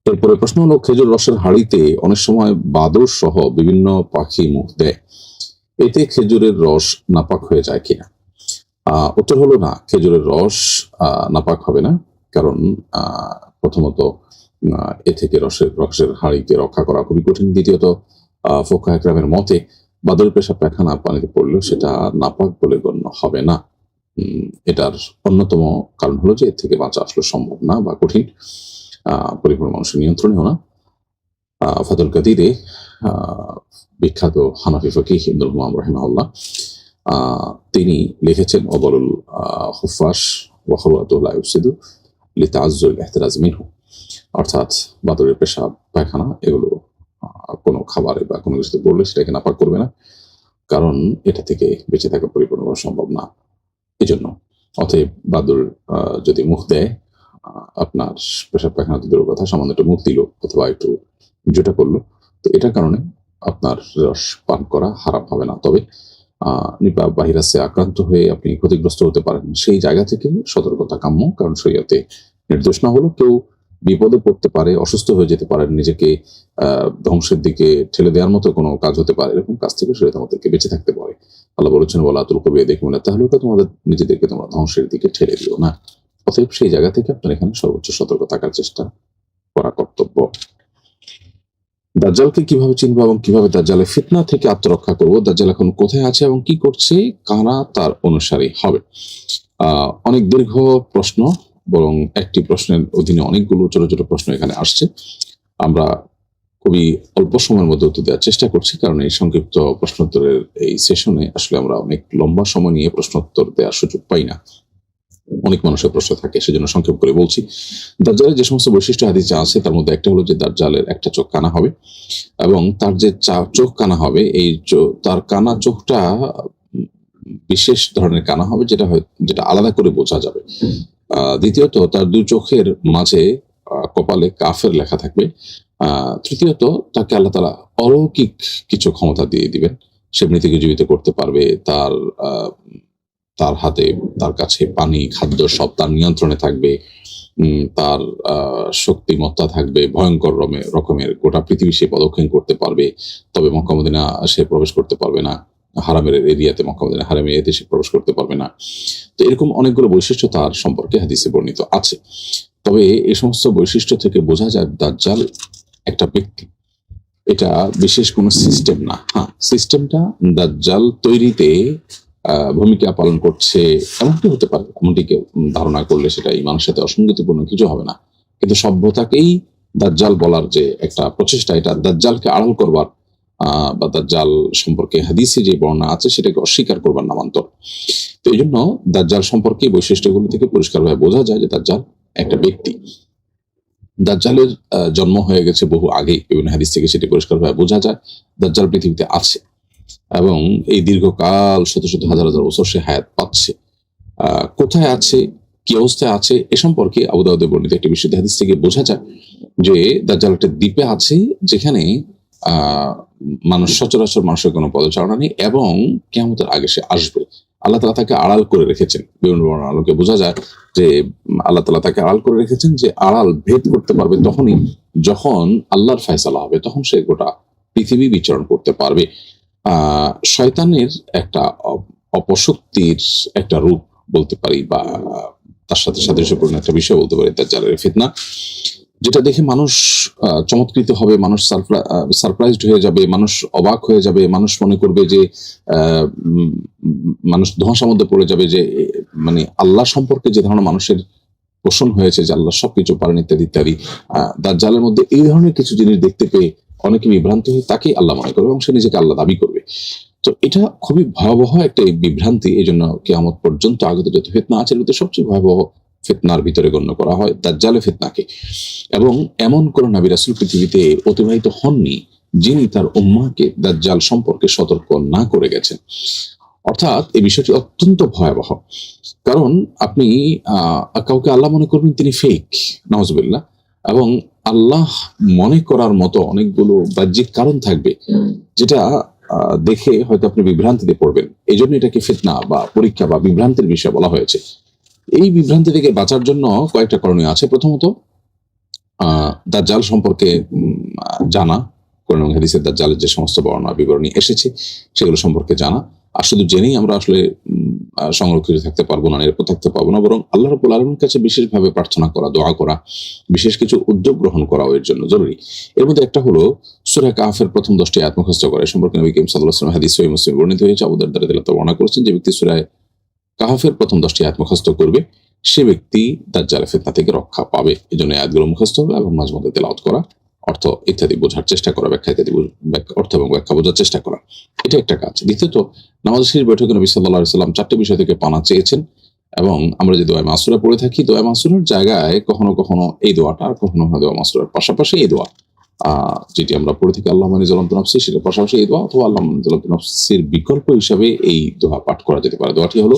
এরপরে প্রশ্ন হলো, খেজুর রসের হাঁড়িতে অনেক সময় বাদুড় সহ বিভিন্ন পাখি মুখ দেয়, এতে খেজুরের রস নাপাক হয়ে যায় কিনা? উত্তর হলো না, খেজুরের রস নাপাক হবে না। কারণ প্রথমত এ থেকে রসের হাঁড়িকে রক্ষা করা খুবই কঠিন। দ্বিতীয়ত ফুকাহা কেরামের মতে বাদুড়ের পেশাব পায়খানা পানিতে পড়লেও সেটা নাপাক বলে গণ্য হবে না। এটার অন্যতম কারণ হলো যে এর থেকে বাঁচা আসলে সম্ভব না বা কঠিন, পরিপূর্ণ মানুষের নিয়ন্ত্রণেও না। ফাতুল কাদিরে বিখ্যাত হানাফি ফকিহ ইবনুল হুমাম রাহিমাহুল্লাহ তিনি লিখেছেন, অবরুল হুফাস ওয়া খুরওয়াতুহু লা ইফসিদু লিতাআজ্জুল ইহতিরাজ মিনহু, অর্থাৎ বাদুড়ের পেশাব পায়খানা এগুলো কোনো খাবারে বা কোনো কিছুতে পড়লে সেটাকে নাপাক করবে না, কারণ এটা থেকে বেঁচে থাকা পরিপূর্ণভাবে সম্ভব না। এজন্য অতএব বাদুড় যদি মুখ দেয়, আপনার পেশাব পায়খানা তো দূরের কথা, সামান্য একটু মুখ দিল অথবা একটু জুটা করলো, তো এটার কারণে আপনার রস পান করা হারাম হবে না। তবে নিপা ভাইরাসে আক্রান্ত হয়ে আপনি ক্ষতিগ্রস্ত হতে পারেন, সেই জায়গা থেকে সতর্কতা কাম্য। কারণ শরীয়তে নির্দোষ না হলেও কেউ বিপদে পড়তে পারে, অসুস্থ হয়ে যেতে পারেন, নিজেকে ধ্বংসের দিকে ঠেলে দেওয়ার মতো কোনো কাজ হতে পারে, এরকম কাজ থেকে শরীয়ত আমাদেরকে বেঁচে থাকতে পারে। আল্লাহ বলেছেন, ওয়ালা তুলকু বিয়াইদিকুম ইলা তাহলুকা, তোমাদের নিজেদেরকে তোমরা ধ্বংসের দিকে ঠেলে দিও না। অতএব সেই জায়গা থেকে আপনার এখানে সর্বোচ্চ সতর্ক থাকার চেষ্টা করা কর্তব্য। দাজ্জালকে কিভাবে চিনবো এবং কিভাবে দাজ্জালের ফিতনা থেকে আত্মরক্ষা করব? দাজ্জাল এখন কোথায় আছে এবং কি করছে? কারা তার অনুসারী হবে? অনেক দীর্ঘ প্রশ্ন, বরং একটি প্রশ্নের অধীনে অনেকগুলো ছোট ছোট প্রশ্ন এখানে আসছে। আমরা খুবই অল্প সময়ের মধ্যে উত্তর দেওয়ার চেষ্টা করছি, কারণ এই সংক্ষিপ্ত প্রশ্নোত্তরের এই সেশনে আসলে আমরা অনেক লম্বা সময় নিয়ে প্রশ্নোত্তর দেওয়ার সুযোগ পাই না, অনেক মানুষের প্রশ্ন থাকে, সেজন্য সংক্ষেপ করে বলছি। দাজ্জালের যে সমস্ত বৈশিষ্ট্য হাদিসে আছে তার মধ্যে একটা হলো যে দাজ্জালের একটা চোখ কানা হবে, এবং তার যে চোখ কানা হবে, এই তার কানা চোখটা বিশেষ ধরনের কানা হবে, যেটা আলাদা করে বোঝা যাবে। দ্বিতীয়ত, তার দুই চোখের মাঝে কপালে কাফের লেখা থাকবে। তৃতীয়ত, তাকে আল্লাহ তাআলা অলৌকিক কিছু ক্ষমতা দিয়ে দিবেন, সে মৃতকে জীবিত করতে পারবে, তার হাতে, তার কাছে পানি, খাদ্য সব তার নিয়ন্ত্রণে থাকবে, তার শক্তিমত্তা থাকবে ভয়ঙ্কর রকমের, গোটা পৃথিবী সে প্রদক্ষিণ করতে পারবে, তবে মক্কা মদিনা সে প্রবেশ করতে পারবে না, হারামের এরিয়াতে, মক্কা মদিনা হারামের এরিয়াতে সে প্রবেশ করতে পারবে না। তো এরকম অনেকগুলো বৈশিষ্ট্য তার সম্পর্কে হাদিসে বর্ণিত আছে। তবে এই সমস্ত বৈশিষ্ট্য থেকে বোঝা যায় দাজ্জাল একটা ব্যক্তি, এটা বিশেষ কোনো সিস্টেম না। হ্যাঁ, সিস্টেমটা দাজ্জাল তৈরিতে ভূমিকা পালন করছে এমনটি হতে পারে, এমনটিকে ধারণা করলে সেটা ইমানের সাথে অসঙ্গতিপূর্ণ কিছু হবে না। কিন্তু সভ্যতাকেই দাজ্জাল বলার যে একটা প্রচেষ্টা, এটা দাজ্জালকে আড়াল করবার বা দাজ্জাল সম্পর্কে হাদিসে যে বর্ণনা আছে সেটাকে অস্বীকার করবার নামান্তর। তো এই জন্য দাজ্জাল সম্পর্কে বৈশিষ্ট্যগুলো থেকে পরিষ্কারভাবে বোঝা যায় যে দাজ্জাল একটা ব্যক্তি। দাজ্জালের জন্ম হয়ে গেছে বহু আগে, বিভিন্ন হাদিস থেকে সেটি পরিষ্কারভাবে বোঝা যায়। দাজ্জাল পৃথিবীতে আছে এবং এই দীর্ঘকাল শত শত হাজার হাজার বছর সে হায়াত পাচ্ছে। কোথায় আছে, কি অবস্থায় আছে, এ সম্পর্কে আবু দাউদে বর্ণিত একটি বিশুদ্ধ হাদিস থেকে বোঝা যায় যে দাজ্জাল একটা দ্বীপে আছে, যেখানে মানুষ সচরাচর মানুষের কোনো পদচারণা নেই, এবং কিয়ামতের আগে সে আসবে। আল্লাহ তাআলা তাকে আড়াল করে রেখেছেন। বিভিন্ন আলোকে বোঝা যায় যে আল্লাহ তাআলা তাকে আড়াল করে রেখেছেন, যে আড়াল ভেদ করতে পারবে তখনই যখন আল্লাহর ফয়সালা হবে, তখন সে গোটা পৃথিবী বিচরণ করতে পারবে। শয়তানের একটা অপশক্তির একটা রূপ বলতে পারি, বা তার সাথে সাদৃশ্যপূর্ণ একটা বিষয় বলতে পারি দাজ্জালের ফিতনা, যেটা দেখে মানুষ চমৎকৃত হবে, মানুষ সারপ্রাইজড হয়ে যাবে, মানুষ অবাক হয়ে যাবে, মানুষ মনে করবে যে মানুষ ধোঁয়াশার মধ্যে পড়ে যাবে, যে মানে আল্লাহ সম্পর্কে যে ধরনের মানুষের পোষণ হয়েছে যে আল্লাহ সবকিছু পারেন ইত্যাদি ইত্যাদি, দাজ্জালের মধ্যে এই ধরনের কিছু জিনিস দেখতে পেয়ে অনেকে বিভ্রান্ত হয়ে তাকেই আল্লাহ মনে করবে এবং সে নিজেকে আল্লাহ দাবি করবে। তো এটা খুবই ভয়াবহ একটা বিভ্রান্তি। এই জন্য কিয়ামত পর্যন্ত আগত যত ফিতনা আছে, এর সবচেয়ে ভয়াবহ ফিতনার ভিতরে গণ্য করা হয় দাজ্জালের ফিতনাকে। এবং এমন কোন নবী রাসূল পৃথিবীতে অতিবাহিত হননি যিনি তার উম্মাহকে দাজ্জাল সম্পর্কে সতর্ক না করে গেছেন। অর্থাৎ এই বিষয়টি অত্যন্ত ভয়াবহ, কারণ আপনি কাউকে আল্লাহ মনে করবেন তিনি ফেক, নাউজুবিল্লাহ, এবং আল্লাহ মনে করার মতো অনেকগুলো বাহ্যিক কারণ থাকবে যেটা দেখে হয়তো আপনি বিভ্রান্তিতে পড়বেন। এই জন্য এটাকে ফিতনা বা পরীক্ষা বা বিভ্রান্তির বিষয় বলা হয়েছে। এই বিভ্রান্তি থেকে বাঁচার জন্য কয়েকটা করণীয় আছে। প্রথমত, দাজ্জাল সম্পর্কে জানা, কোরআন এবং হাদিসের দাজ্জালের যে সমস্ত বর্ণনা বিবরণী এসেছে সেগুলো সম্পর্কে জানা। আর শুধু জেনেই আমরা আসলে সংরক্ষিত থাকতে পারবো না, নিরাপদ থাকতে পারবো না, বরং আল্লাহ রাব্বুল আলামিনের কাছে বিশেষভাবে প্রার্থনা করা, দোয়া করা, বিশেষ কিছু উদ্যোগ গ্রহণ করাও এর জন্য জরুরি। এর মধ্যে একটা হলো সূরা কাহফের প্রথম 10টি আয়াত মুখস্থ করা। এ সম্পর্কে নবী করিম সাল্লাল্লাহু আলাইহি ওয়াসাল্লাম হাদিস সহিহ মুসলিমে বর্ণিত হয়েছে। আবু দারদা রাদিয়াল্লাহু তাআলা বর্ণনা করেছেন যে ব্যক্তি সূরা কাহফের প্রথম 10টি আয়াত মুখস্থ করবে সে ব্যক্তি দাজ্জালের ফিতনা থেকে রক্ষা পাবে। এজন্য আয়াতগুলো মুখস্থ হবে এবং মাঝে মধ্যে তেলাওয়াত করা, অর্থ ইত্যাদি বোঝার চেষ্টা করা, ব্যাখ্যা ইত্যাদি অর্থ এবং ব্যাখ্যা বোঝার চেষ্টা করা, এটা একটা কাজ। দ্বিতীয়ত, নামাজ শেষ বৈঠকে নবী সাল্লাল্লাহু আলাইহি ওয়াসাল্লাম 4টি বিষয় থেকে পানা চেয়েছেন, এবং আমরা যে দোয়া মাসুরা পড়ে থাকি, দোয়া মাসুরার জায়গায় কখনো কখনো এই দোয়াটা, আর কখনো কখনো দোয়া মাসুরার পাশাপাশি এই দোয়া যেটি আমরা পড়ে থাকি আল্লাহুম্মা ইন্নী যালামতু নাফসি, সেটার পাশাপাশি এই দোয়া, অথবা আল্লাহুম্মা ইন্নী যালামতু নাফসির বিকল্প হিসাবে এই দোয়া পাঠ করা যেতে পারে। দোয়াটি হলো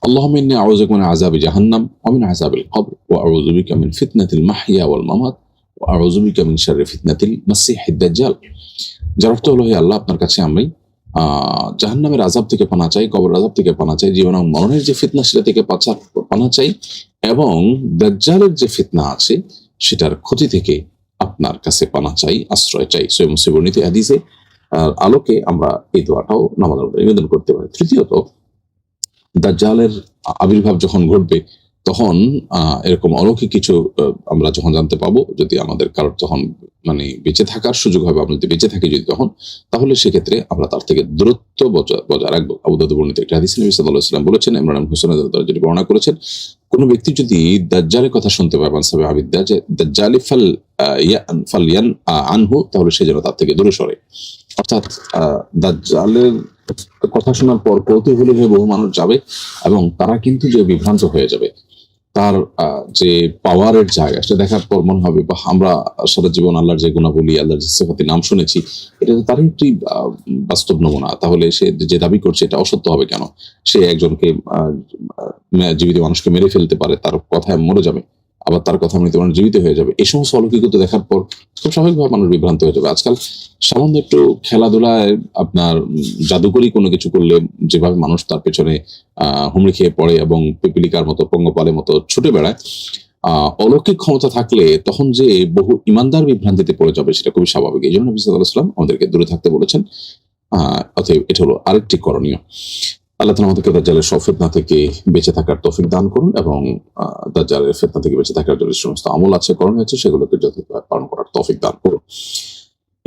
আল্লাহুম্মা ইন্নী আউযু বিকা মিন আযাবি জাহান্নাম ওয়া মিন আযাবিল কবর ওয়া আউযু বিকা মিন ফিতনাতিল মাহইয়া ওয়াল মামাত ওয়া আউযু বিকা মিন শাররি ফিতনাতিল মাসিহিদ দাজ্জাল। যার অর্থ হলো, হে আল্লাহ, আপনার কাছে আমি জাহান্নামের আযাব থেকে পানা চাই, কবরের আযাব থেকে পানা চাই, জীবন এবং মরণের যে ফিতনা সেটা থেকে পানা চাই, এবং দাজ্জালের যে ফিতনা আছে সেটার ক্ষতি থেকে আপনার কাছে পানা চাই, আশ্রয় চাই। সহিহ মুসলিম বর্ণিত হাদিসে আলোকে আমরা এই দোয়াটাও নামাজের মধ্যে নিবেদন করতে পারি। তৃতীয়ত, দাজ্জালের আবির্ভাব যখন ঘটবে তখন এরকম অলৌকিক কিছু আমরা যখন জানতে পাবো, যদি আমাদের কারোর তখন মানে বেঁচে থাকার সুযোগ হবে, আমরা যদি বেঁচে থাকি যদি তখন, তাহলে সেক্ষেত্রে আমরা তার থেকে দূরত্ব বজায় রাখবো। আবু দাউদ বর্ণিত একটা হাদিসে নবী সাল্লাল্লাহু আলাইহি ওয়াসাল্লাম বলেছেন, ইমরান ইবনে হুসাইন রাদিয়াল্লাহু তাআলা যেটি বর্ণনা করেছেন, কোন ব্যক্তি যদি দাজ্জালের কথা শুনতে পায়, মান সামিআ বিদ-দাজ্জালি ফালয়ান আনহু, তাহলে সে যেন তার থেকে দূরে সরে। অর্থাৎ দাজ্জালের কথা শোনার পর কৌতূহলী হয়ে বহু মানুষ যাবে, এবং তারা কিন্তু যে বিভ্রান্ত হয়ে যাবে, তার যে পাওয়ারের জায়গা সেটা দেখার পর মনে হবে, বা আমরা সারা জীবন আল্লাহর যে গুণাবলী, আল্লাহর যে সিফাতের নাম শুনেছি, এটা তো তারই একটি বাস্তব নমুনা। তাহলে সে যে দাবি করছে এটা অসত্য হবে কেন? সে একজনকে জীবিত মানুষকে মেরে ফেলতে পারে, তার কথায় মরে যাবে, আবার তার কথা মৃত মানুষ জীবিত হয়ে যাবে। এই সমস্ত অলৌকিকতা দেখার পর খুব স্বাভাবিকভাবে মানুষ বিভ্রান্ত হয়ে যাবে। আজকাল সামান্য একটু খেলাধুলায় আপনার জাদুকরি কোনো কিছু করলে যেভাবে মানুষ তার পেছনে হুমড়ি খেয়ে পড়ে এবং পিপিলিকার মতো, পঙ্গপালের মতো ছুটে বেড়ায়, অলৌকিক ক্ষমতা থাকলে তখন যে বহু ইমানদার বিভ্রান্তিতে পড়ে যাবে সেটা খুবই স্বাভাবিক। এই জন্য নবী সাল্লাল্লাহু আলাইহি ওয়াসাল্লাম আমাদেরকে দূরে থাকতে বলেছেন। অতএব এটা হলো আরেকটি করণীয়। আল্লাহ তাআলা আমাদেরকে দাজ্জালের সব ফিতনা থেকে বেঁচে থাকার তৌফিক দান করুন, এবং দাজ্জালের ফিতনা থেকে বেঁচে থাকার জন্য সমস্ত আমল আছে, করণীয় আছে, সেগুলোকে যথাযথভাবে পালন করার তৌফিক দান করুন।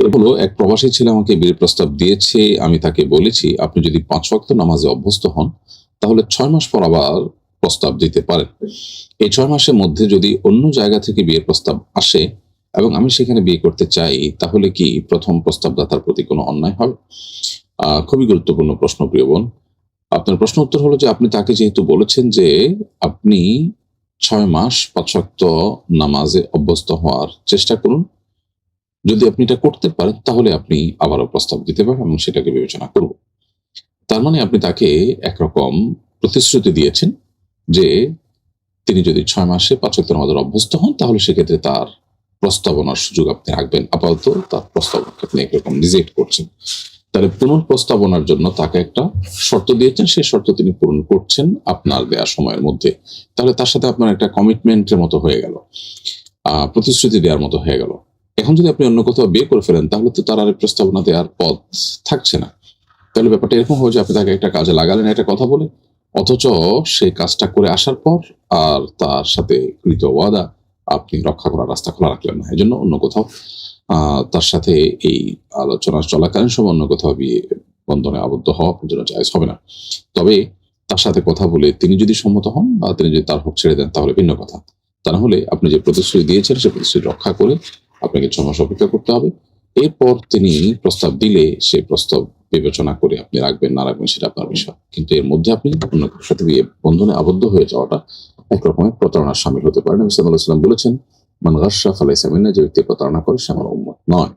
এর হলো, এক প্রবাসী ছেলে আমাকে বিয়ের প্রস্তাব দিয়েছে। আমি তাকে বলেছি, আপনি যদি 5 ওয়াক্ত নামাজে অভ্যস্ত হন তাহলে 6 মাস পর আবার প্রস্তাব দিতে পারেন। এই 6 মাসের মধ্যে যদি অন্য জায়গা থেকে বিয়ের প্রস্তাব আসে এবং আমি সেখানে বিয়ে করতে চাই, তাহলে কি প্রথম প্রস্তাবদাতার প্রতি কোনো অন্যায় হবে? খুবই গুরুত্বপূর্ণ প্রশ্ন, প্রিয় বোন। আপনার প্রশ্ন উত্তর হলো যে, আপনি তাকে যেহেতু বলেছেন যে আপনি 6 মাস 5 ওয়াক্ত নামাজে অভ্যস্ত হওয়ার চেষ্টা করুন, যদি আপনি এটা করতে পারেন তাহলে আপনি আবারও প্রস্তাব দিতে পারেন এবং সেটাকে বিবেচনা করব। তার মানে আপনি তাকে একরকম প্রতিশ্রুতি দিয়েছেন যে তিনি যদি 6 মাসে 5 ওয়াক্ত নামাজের অভ্যস্ত হন তাহলে সেক্ষেত্রে তার প্রস্তাবনার সুযোগ আপনি রাখবেন। আপাতত তার প্রস্তাবনাকে আপনি একরকম রিজেক্ট করছেন। তাহলে পুনঃপ্রস্তাবনার জন্য তাকে একটা শর্ত দিয়েছেন, সেই শর্ত তিনি পূরণ করছেন আপনার দেয়া সময়ের মধ্যে। তাহলে তার সাথে আপনার একটা কমিটমেন্টের মতো হয়ে গেল, প্রতিশ্রুতি দেওয়ার মতো হয়ে গেল। এখন যদি আপনি অন্য কোথাও বিয়ে করে ফেলেন তাহলে তো তার আর প্রস্তাবনা দেওয়ার পথ থাকছে না। তাহলে ব্যাপারটা এরকম হবে যে আপনি তাকে একটা কাজে লাগালেন একটা কথা বলে, অথচ সেই কাজটা করে আসার পর আর তার সাথে কৃত ওয়াদা আপনি রক্ষা করার রাস্তা খোলা রাখলেন না। এই জন্য অন্য কোথাও তার সাথে এই আলোচনা চলাকালীন সময় অন্য কোথাও বিয়ে বন্ধনে আবদ্ধ হওয়া জন্য জায়েজ হবে না। তবে তার সাথে কথা বলে তিনি যদি সম্মত হন বা তিনি যদি তার হক ছেড়ে দেন তাহলে ভিন্ন কথা। তা না হলে আপনি যে প্রতিশ্রুতি দিয়েছেন সেই প্রতিশ্রুতি রক্ষা করে আপনাকে 6 মাস অপেক্ষা করতে হবে। এরপর তিনি প্রস্তাব দিলে সেই প্রস্তাব বিবেচনা করে আপনি রাখবেন না রাখবেন সেটা আপনার বিষয়, কিন্তু এর মধ্যে আপনি অন্য কারোর সাথে বিয়ে বন্ধনে আবদ্ধ হয়ে যাওয়াটা একরকমের প্রতারণার শামিল হতে পারে। নবী সাল্লাল্লাহু আলাইহি ওয়াসাল্লাম বলেছেন, মান গাশশা ফালাইসা মিন্না, যে ব্যক্তি প্রতারণা করে সে আমার উম্মত নয়।